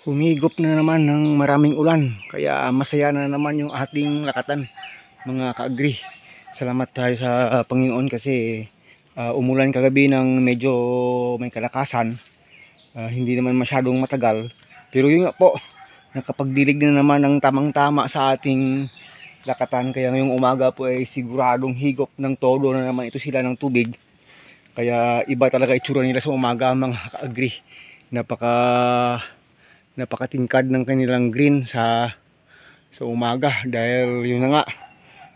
Humigop na naman ng maraming ulan, kaya masaya na naman yung ating lakatan, mga ka-agri. Salamat tayo sa Panginoon kasi umulan kagabi ng medyo may kalakasan. Hindi naman masyadong matagal, pero yun nga po, nakapagdilig na naman ng tamang-tama sa ating lakatan. Kaya ngayong umaga po ay siguradong higop ng todo na naman ito sila ng tubig. Kaya iba talaga itsura nila sa umaga, mga ka-agri. Napakatingkad ng kanilang green sa umaga, dahil yun na nga,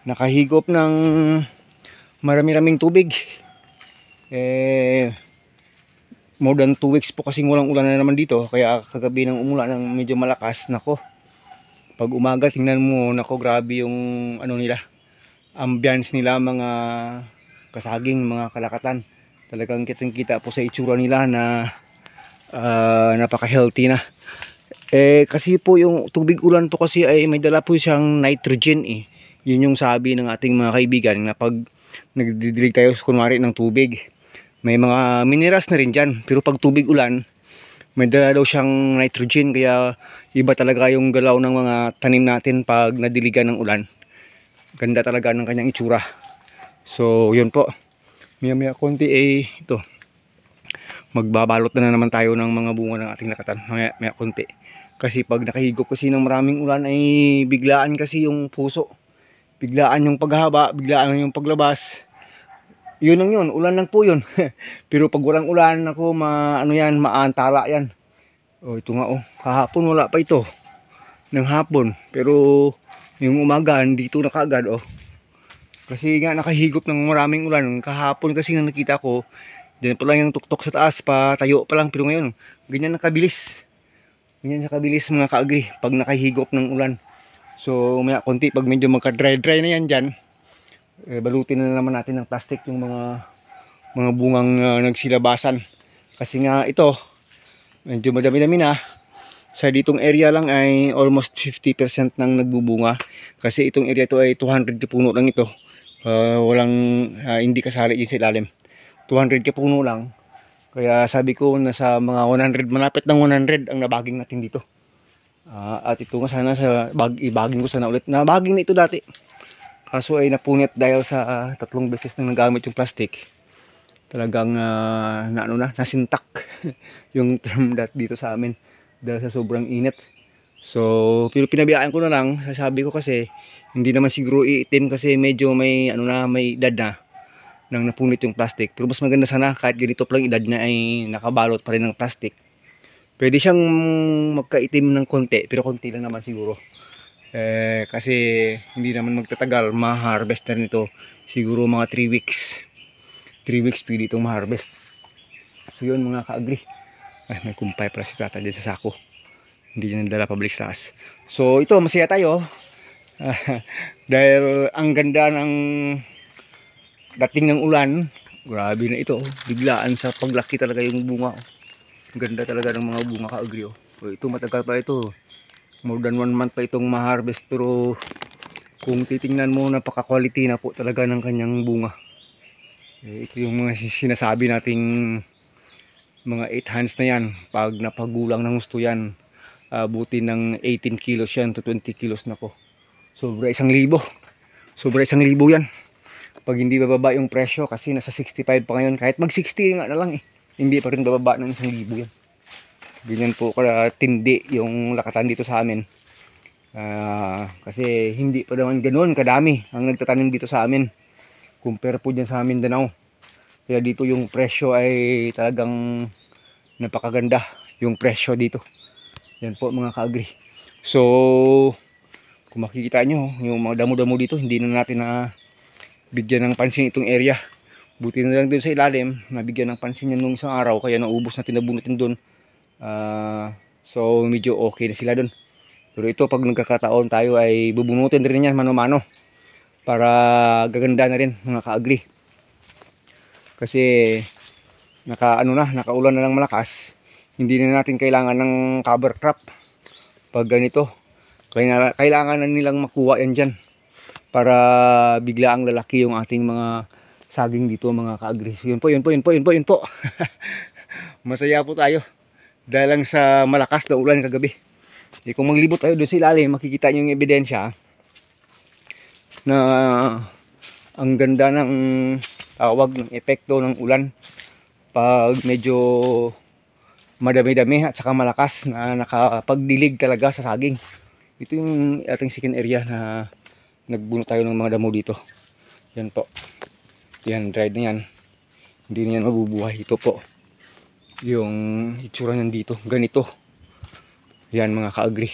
nakahigop ng marami-raming tubig. More than 2 weeks po kasing walang ulan na naman dito, kaya kagabi ng umulan ng medyo malakas. Nako, pag umaga tingnan mo, nako, grabe yung ano nila, ambience nila, mga kasaging, mga kalakatan. Talagang kitang kita po sa itsura nila na napaka healthy na. Kasi po yung tubig ulan po kasi ay may dala po siyang nitrogen eh. Yun yung sabi ng ating mga kaibigan, na pag nagdidilig tayo kunwari ng tubig, may mga minerals na rin dyan. Pero pag tubig ulan, may dala daw siyang nitrogen, kaya iba talaga yung galaw ng mga tanim natin pag nadiligan ng ulan. Ganda talaga ng kanyang itsura. So yun po, maya konti ito, magbabalot na naman tayo ng mga bunga ng ating lakatan, maya konti. Kasi pag nakahigop kasi ng maraming ulan ay biglaan kasi yung puso. Biglaan yung paghaba, biglaan yung paglabas. Yun lang yun, ulan lang po yun. Pero pag walang ulan, ako ano yan, maantala yan. Oh, ito nga oh, kahapon wala pa ito ng hapon. Pero yung umaga, dito na kaagad oh. Kasi nga nakahigop ng maraming ulan. Kahapon kasi nang nakita ko, diyan pa lang yung tuktok sa taas, pa tayo pa lang. Pero ngayon, ganyan nakabilis. Ganyan nakabilis, mga kaagri, pag nakahigop ng ulan. So maya konti, pag medyo magka-dry na yan dyan, balutin na naman natin ng plastic yung mga bungang nagsilabasan. Kasi nga ito, medyo madami-dami na. Sa ditong area lang ay almost 50% nang nagbubunga. Kasi itong area to ay 200 ka puno lang ito. Hindi kasali yun sa ilalim. 200 ka puno lang. Kaya sabi ko, nasa mga 100, malapit ng 100 ang nabaging natin dito. At ito nga sana ibaging ko sana ulit. Nabaging na ito dati. Kaso ay napunit dahil sa 3 beses nang nagamit yung plastic. Talagang nasintak yung term dito sa amin dahil sa sobrang init. So, pero pinabiyaan ko na lang. Sabi ko kasi hindi naman siguro iitim kasi medyo may may edad na nang napunit yung plastic. Pero mas maganda sana kahit ganito pa lang edad na ay nakabalot pa rin ng plastic. Pwede siyang magkaitim ng konti, pero konti lang naman siguro. Kasi hindi naman magtatagal, ma-harvest na nito siguro mga 3 weeks. 3 weeks pwede itong ma-harvest. So yun, mga ka-agri. Ay, may kumpay pala si tata dyan sa sako. Hindi niya nadala pabalik sa taas. So ito, masaya tayo. Dahil ang ganda ng dating ng ulan. Grabe na ito, biglaan sa paglaki talaga yung bunga. Ganda talaga ng mga bunga, ka-agri. Ito matagal pa ito, more than 1 month pa itong ma-harvest. Pero kung titingnan mo, napaka-quality na po talaga ng kanyang bunga. Ito yung mga sinasabi nating mga 8 hands na yan. Pag napagulang ng gusto yan, buti ng 18 kilos yan to 20 kilos na po. Sobra 1,000. Sobra 1,000 yan. Pag hindi bababa yung presyo, kasi nasa 65 pa ngayon. Kahit mag 60 nga na lang hindi pa rin bababa ng 1,000 yan. Ganyan po katindi yung lakatan dito sa amin. Kasi hindi pa naman ganoon kadami ang nagtatanim dito sa amin compare po dyan sa Mindanao. Kaya dito yung presyo ay talagang napakaganda yung presyo dito. Yan po, mga ka-agri. So kung makikita nyo yung mga damo-damo dito, hindi na natin bigyan ng pansin itong area. Buti na lang dun sa ilalim, nabigyan ng pansin yan nung isang araw, kaya naubos natin, nabunutin dun. So medyo okay na sila dun. Pero ito, pag nagkakataon tayo ay bubunutin rin yan mano-mano para gaganda na rin, mga ka-agri. Kasi nakaulan na ng malakas, hindi na natin kailangan ng cover crop pag ganito. Kailangan na nilang makuha yan dyan para bigla ang lalaki yung ating mga saging dito, mga ka-agri. So, yun po. Masaya po tayo Dahil lang sa malakas na ulan kagabi. Kung maglibot tayo doon sa ilalim, makikita nyo yung ebidensya na ang ganda ng tawag ng epekto ng ulan pag medyo madami-dami at saka malakas na nakapagdilig talaga sa saging. Ito yung ating second area na nagbuno tayo ng mga damo dito. Yan po. Yan, dried na yan. Hindi na yan mabubuhay. Ito po yung itsura niyan dito. Ganito. Yan mga kaagri.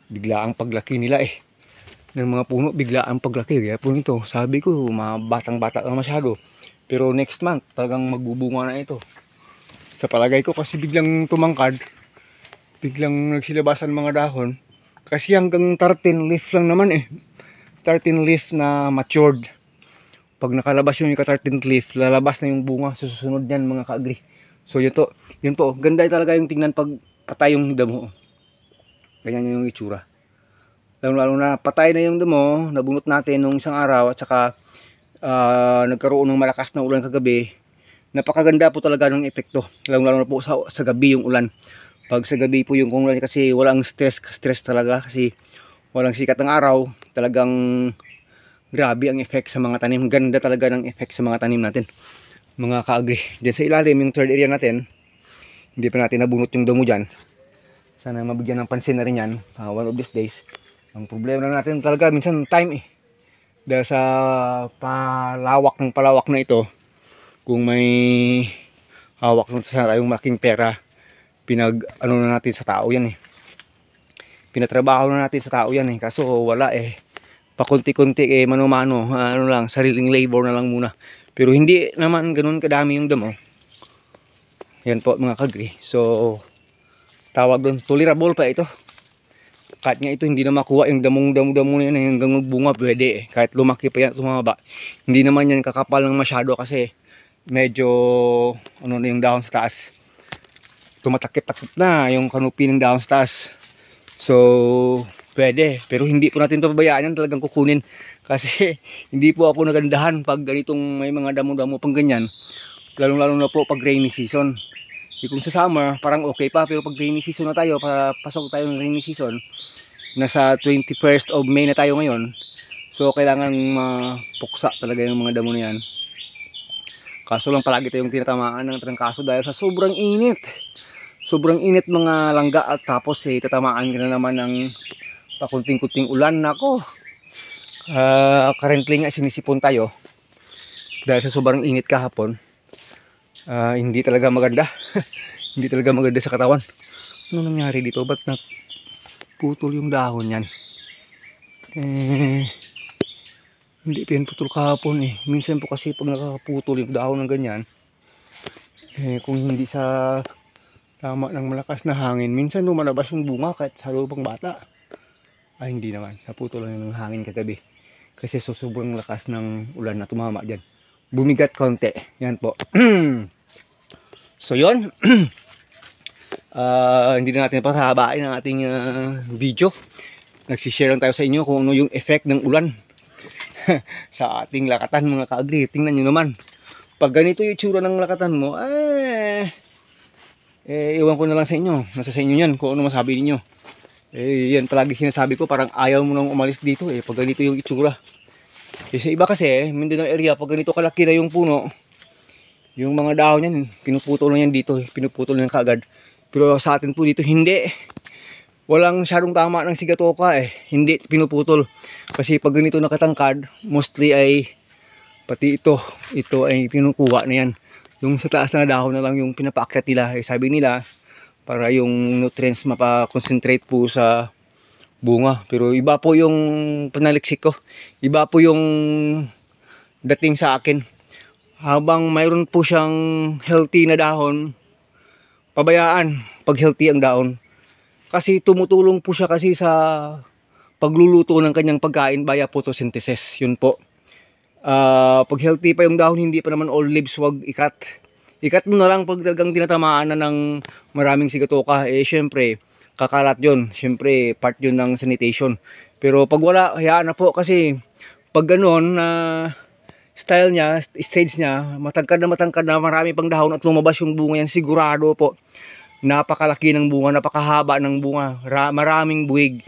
Bigla ang paglaki nila ng mga puno, bigla ang paglaki. Kaya po nito, sabi ko, mga batang-bata lang masyado. Pero next month, talagang magbubunga na ito. Sa palagay ko kasi biglang tumangkad. Biglang nagsilabasan mga dahon. Kasi hanggang 13 leaf lang naman 13 leaf na matured. Pag nakalabas yung ika-13th leaf, lalabas na yung bunga sa susunod niyan mga kaagri. So yun po, ganda talaga yung tingnan pag patay yung damo. Ganyan yung itsura. Lalo na patay na yung damo, nabunot natin nung isang araw at saka nagkaroon ng malakas na ulan kagabi. Napakaganda po talaga ng epekto. Lalo na po sa gabi yung ulan. Pag sa gabi po yung ulan kasi walang stress talaga kasi walang sikat ng araw. Talagang grabe ang effect sa mga tanim. Ganda talaga ng effect sa mga tanim natin. Mga kaagri. Diyan sa ilalim, yung third area natin, hindi pa natin nabunot yung damo dyan. Sana mabigyan ng pansin na rin yan one of these days. Ang problema na natin talaga minsan time dahil sa palawak na ito, kung may hawak na sa tayong malaking pera, ano na natin sa tao yan pinatrabaho na natin sa tao yan kaso wala pakunti-kunti mano-mano, ano lang, sariling labor na lang muna. Pero hindi naman ganun kadami yung damo. Yan po mga kagri. So tawag doon, tolerable pa ito. Kahit nga ito hindi na makuha yung damo na yan hanggang magbunga, pwede kahit lumaki pa yan, tumaba. Hindi naman yan kakapal ng masyado kasi medyo ano na yung dahon sa taas. Tumatakip-takip na yung kanupi ng dahon sa taas. So pwede, pero hindi po natin ito pabayaan yan, talagang kukunin. Kasi hindi po ako nagandahan pag ganitong may mga damo-damo pang ganyan. Lalo na po pag rainy season. Kung sa summer, parang okay pa. Pero pag rainy season na tayo, pasok tayo ng rainy season, nasa 21st of May na tayo ngayon. So kailangan mapuksa talaga yung mga damo na yan. Kaso lang palagi tayong tinatamaan ng trangkaso dahil sa sobrang init. Sobrang init mga langga at tapos tatamaan ka na naman ng pakunting-kunting ulan. Nako. Currently nga sinisipon tayo dahil sa sobrang init kahapon. Hindi talaga maganda. Hindi talaga maganda sa katawan. Ano nangyari dito? Ba't naputol yung dahon yan? Hindi pinaputol kahapon Minsan po kasi pag nakaputol yung dahon ng ganyan, kung hindi sa tama ng malakas na hangin, minsan lumalabas yung bunga kahit sa lubang bata. Hindi naman. Naputol lang yung hangin kagabi. Kasi sobrang lakas ng ulan na tumama dyan. Bumigat konti. Yan po. So yun. Hindi na natin patahabain ang ating video. Nagsishare lang tayo sa inyo kung ano yung effect ng ulan sa ating lakatan mga kaagri. Tingnan nyo naman. Pag ganito yung itsura ng lakatan mo, iwan ko na lang sa inyo. Nasa sa inyo yan kung ano masabi niyo. Yan palagi sinasabi ko, parang ayaw mo nang umalis dito pag ganito yung itsura. Sa iba kasi, Mindanao area, pag ganito kalaki na yung puno, yung mga dahon yan, pinuputol na yan dito, pinuputol na yan kaagad. Pero sa atin po dito, hindi. Walang masyadong tama ng sigatoka hindi pinuputol. Kasi pag ganito nakatangkad, mostly ay, pati ito ay pinukuha na yan. Yung sa taas na dahon na lang yung pinapaakyat nila. Sabi nila, para yung nutrients mapa-concentrate po sa bunga. Pero iba po yung panaliksik ko. Iba po yung dating sa akin. Habang mayroon po siyang healthy na dahon, pabayaan pag healthy ang dahon. Kasi tumutulong po siya kasi sa pagluluto ng kanyang pagkain via photosynthesis. Yun po. Pag healthy pa yung dahon, hindi pa naman all leaves, wag ikat. Ikat mo na lang pag talagang tinatamaan na ng maraming sigatoka. Syempre, kakalat yun. Syempre, part yun ng sanitation. Pero pag wala, hayaan na po. Kasi pag gano'n, style niya, stage niya, matangkad na marami pang dahon at lumabas yung bunga yan, sigurado po, Napakalaki ng bunga, napakahaba ng bunga, maraming buwig.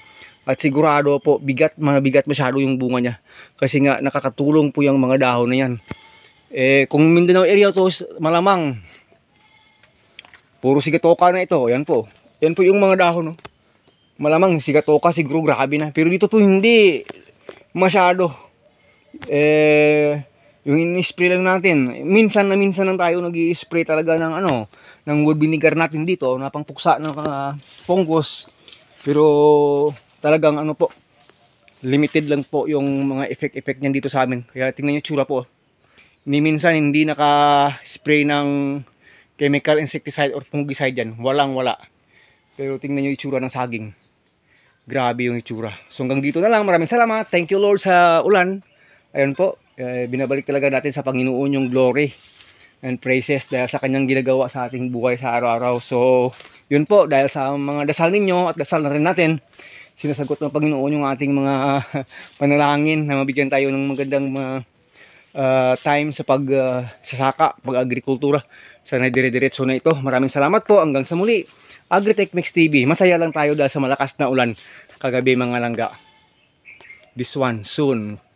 At sigurado po, mabigat masyado yung bunga niya. Kasi nga, nakakatulong po yung mga dahon na yan. Kung Mindanao area to, malamang, puro sigatoka na ito. Yan po. Yan po yung mga dahon. No? Malamang sigatoka, siguro grabe na. Pero dito po hindi masyado. Yung in-spray lang natin. Minsan lang tayo nag-i-spray talaga ng ng wood vinegar natin dito. Napangpuksa ng fungus. Pero talagang po, limited lang po yung mga effect niyan dito sa amin. Kaya tingnan niyo tsura po. Ni minsan hindi naka-spray ng chemical insecticide or fungicide yan. Wala. Pero tingnan niyo yung itsura ng saging. Grabe yung itsura. So hanggang dito na lang. Maraming salamat. Thank you Lord sa ulan. Ayun po. Binabalik talaga natin sa Panginoon yung glory and praises dahil sa kanyang ginagawa sa ating buhay sa araw-araw. So yun po. Dahil sa mga dasal ninyo at dasal na rin natin, sinasagot ng Panginoon yung ating mga panalangin na mabigyan tayo ng magandang time sa pagsasaka, pag-agrikultura. Sana dire-diretso na ito. Maraming salamat po. Hanggang sa muli. Agritech Mix TV. Masaya lang tayo dahil sa malakas na ulan kagabi mga langga. This one soon.